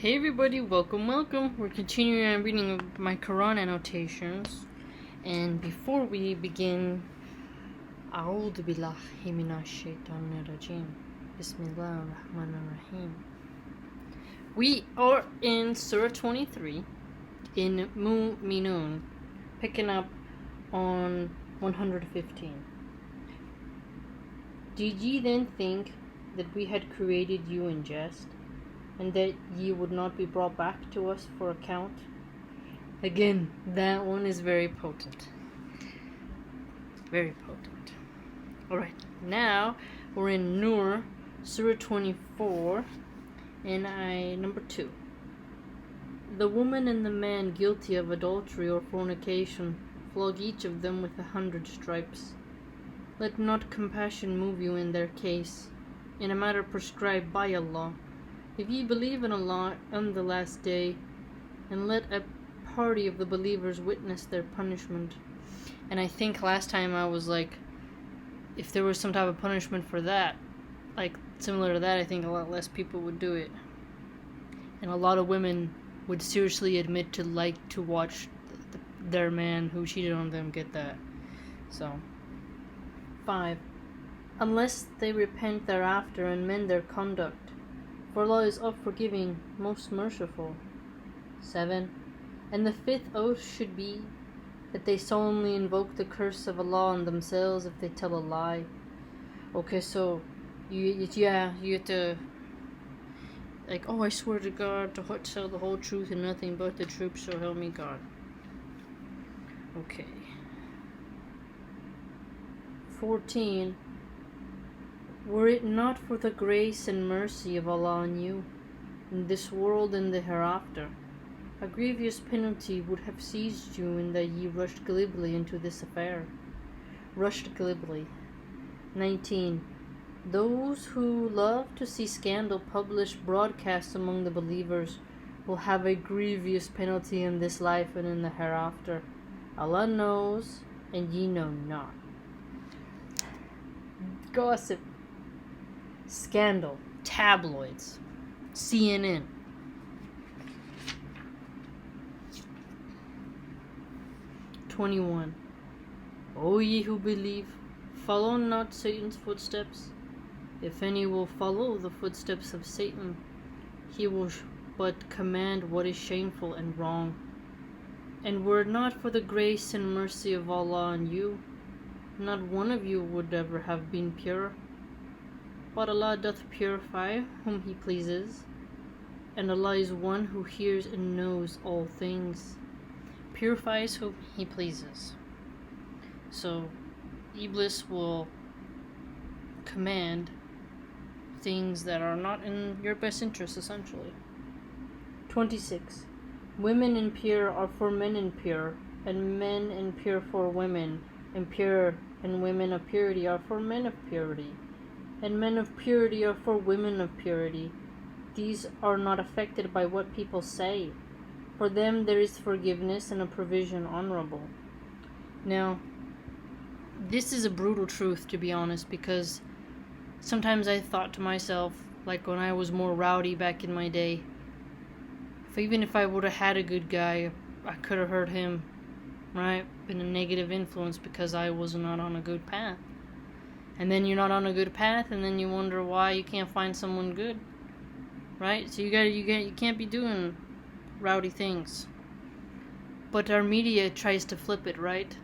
Hey everybody, welcome. We're continuing our reading of my Quran annotations. And before we begin, A'udhu billahi minash shaitanir rajim. Bismillahir rahmanir rahim. We are in Surah 23 in Mu'minun, picking up on 115. Did ye then think that we had created you in jest, and that ye would not be brought back to us for account? Again, that one is very potent. Very potent. Alright, now we're in Nur, Surah 24, and number 2. The woman and the man guilty of adultery or fornication, flog each of them with 100 stripes. Let not compassion move you in their case, in a matter prescribed by Allah. If ye believe in Allah on the last day, and let a party of the believers witness their punishment. And I think last time I was like, if there was some type of punishment for that, like similar to that, I think a lot less people would do it. And a lot of women would seriously admit to like to watch their man who cheated on them get that. So, 5. Unless they repent thereafter and mend their conduct, for Allah is oft forgiving, most merciful. 7. And the 5th oath should be that they solemnly invoke the curse of Allah on themselves if they tell a lie. Okay, so you have to, like, oh, I swear to God to tell the whole truth and nothing but the truth, so help me God. Okay. 14. Were it not for the grace and mercy of Allah on you, in this world and the hereafter, a grievous penalty would have seized you in that ye rushed glibly into this affair. Rushed glibly. 19. Those who love to see scandal published broadcast among the believers will have a grievous penalty in this life and in the hereafter. Allah knows, and ye know not. Gossip. Scandal, tabloids, CNN. 21. O ye who believe, follow not Satan's footsteps. If any will follow the footsteps of Satan, he will but command what is shameful and wrong. And were it not for the grace and mercy of Allah on you, not one of you would ever have been pure. But Allah doth purify whom He pleases, and Allah is one who hears and knows all things. Purifies whom He pleases. So, Iblis will command things that are not in your best interest, essentially. 26. Women impure are for men impure, and men impure for women impure, and women of purity are for men of purity. And men of purity are for women of purity. These are not affected by what people say. For them there is forgiveness and a provision honorable. Now, this is a brutal truth, to be honest, because sometimes I thought to myself, like when I was more rowdy back in my day, even if I would have had a good guy, I could have hurt him, right? Been a negative influence because I was not on a good path. And then you're not on a good path, and then you wonder why you can't find someone good, right? So you can't be doing rowdy things. But our media tries to flip it, right?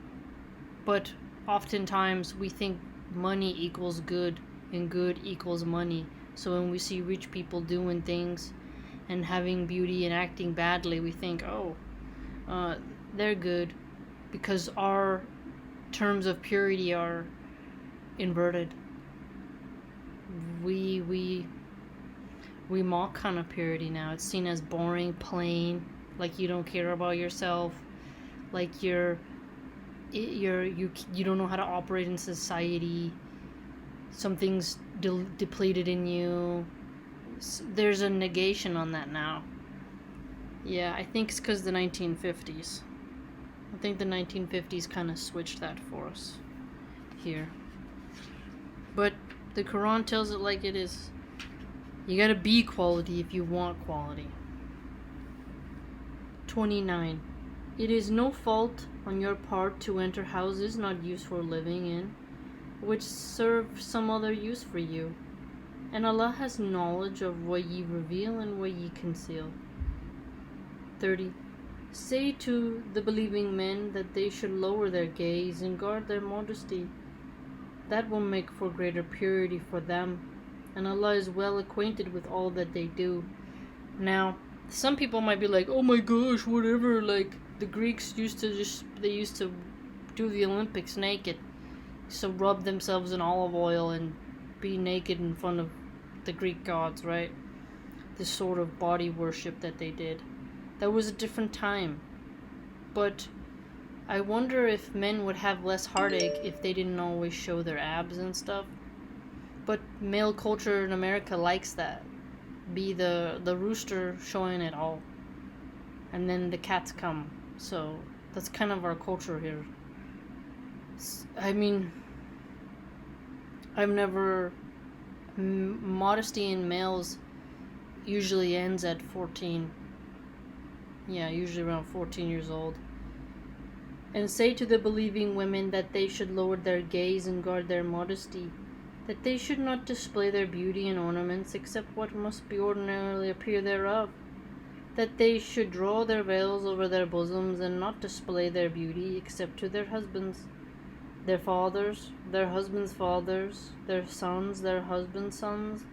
But oftentimes we think money equals good, and good equals money. So when we see rich people doing things and having beauty and acting badly, we think, oh, they're good, because our terms of purity are inverted. We mock kind of purity now. It's seen as boring, plain, like you don't care about yourself, like you don't know how to operate in society. Something's depleted in you. There's a negation on that now. Yeah, I think it's because the 1950s. I think the 1950s kind of switched that for us here. But the Quran tells it like it is. You gotta be quality if you want quality. 29. It is no fault on your part to enter houses not used for living in, which serve some other use for you. And Allah has knowledge of what ye reveal and what ye conceal. 30. Say to the believing men that they should lower their gaze and guard their modesty. That will make for greater purity for them, and Allah is well acquainted with all that they do. Now, some people might be like, oh my gosh, whatever, like, the Greeks used to do the Olympics naked. So rub themselves in olive oil and be naked in front of the Greek gods, right? This sort of body worship that they did. That was a different time. But I wonder if men would have less heartache if they didn't always show their abs and stuff. But male culture in America likes that. Be the rooster showing it all. And then the cats come. So that's kind of our culture here. I mean, I've never... Modesty in males usually ends at 14. Yeah, usually around 14 years old. And say to the believing women that they should lower their gaze and guard their modesty, that they should not display their beauty and ornaments except what must be ordinarily appear thereof, that they should draw their veils over their bosoms and not display their beauty except to their husbands, their fathers, their husbands' fathers, their sons, their husbands' sons,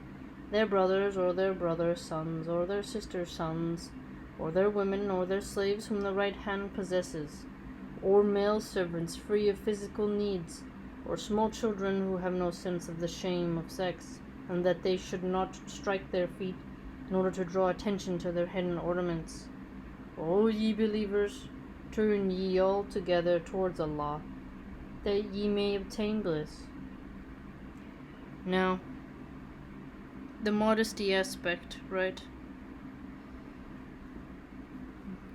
their brothers or their brothers' sons, or their sisters' sons, or their women or their slaves whom the right hand possesses, or male servants free of physical needs, or small children who have no sense of the shame of sex, and that they should not strike their feet in order to draw attention to their hidden ornaments. O ye believers, turn ye all together towards Allah, that ye may obtain bliss. Now, the modesty aspect, right?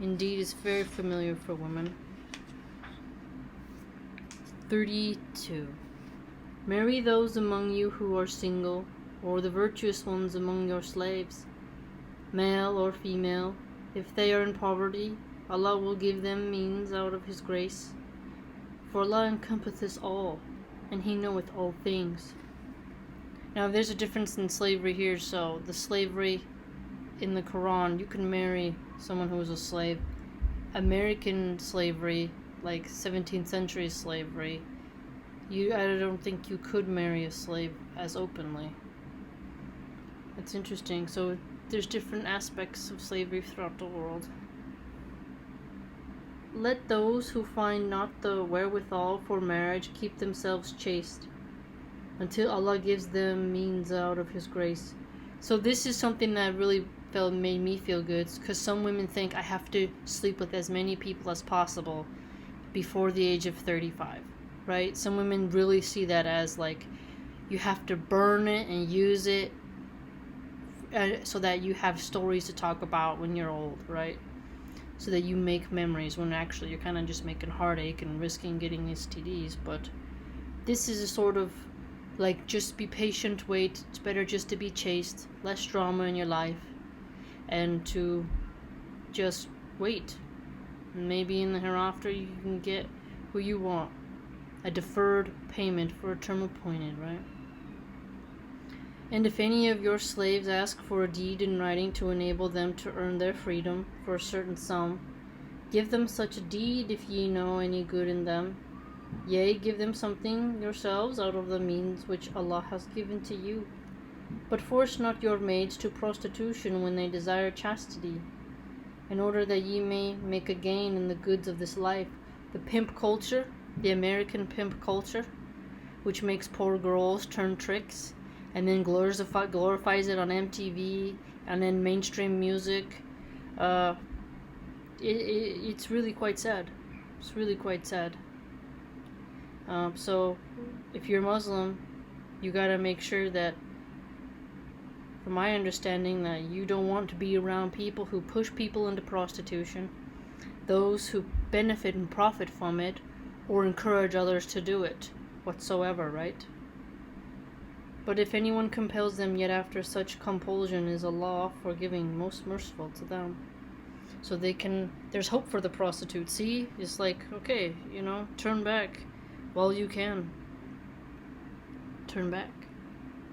Indeed is very familiar for women. 32. Marry those among you who are single, or the virtuous ones among your slaves, male or female. If they are in poverty, Allah will give them means out of His grace. For Allah encompasseth all, and He knoweth all things. Now there's a difference in slavery here, so the slavery in the Quran, you can marry someone who is a slave. American slavery, like 17th century slavery, I don't think you could marry a slave as openly. It's interesting. So there's different aspects of slavery throughout the world. Let those who find not the wherewithal for marriage keep themselves chaste, until Allah gives them means out of His grace. So this is something that really made me feel good, because some women think I have to sleep with as many people as possible before the age of 35, right? Some women really see that as like you have to burn it and use it so that you have stories to talk about when you're old, right? So that you make memories when actually you're kind of just making heartache and risking getting STDs. But this is a sort of like, just be patient, wait. It's better just to be chaste, less drama in your life, and to just wait. Maybe in the hereafter you can get who you want. A deferred payment for a term appointed, right? And if any of your slaves ask for a deed in writing to enable them to earn their freedom for a certain sum, give them such a deed if ye know any good in them. Yea, give them something yourselves out of the means which Allah has given to you. But force not your maids to prostitution when they desire chastity, in order that ye may make a gain in the goods of this life. The pimp culture, the American pimp culture, which makes poor girls turn tricks, and then glorifies it on MTV, and then mainstream music. It's really quite sad. It's really quite sad. So, if you're Muslim, you gotta make sure that, from my understanding, that you don't want to be around people who push people into prostitution, those who benefit and profit from it, or encourage others to do it whatsoever, right? But if anyone compels them, yet after such compulsion is Allah forgiving, most merciful to them. So there's hope for the prostitute. See, it's like, okay, turn back while you can. Turn back.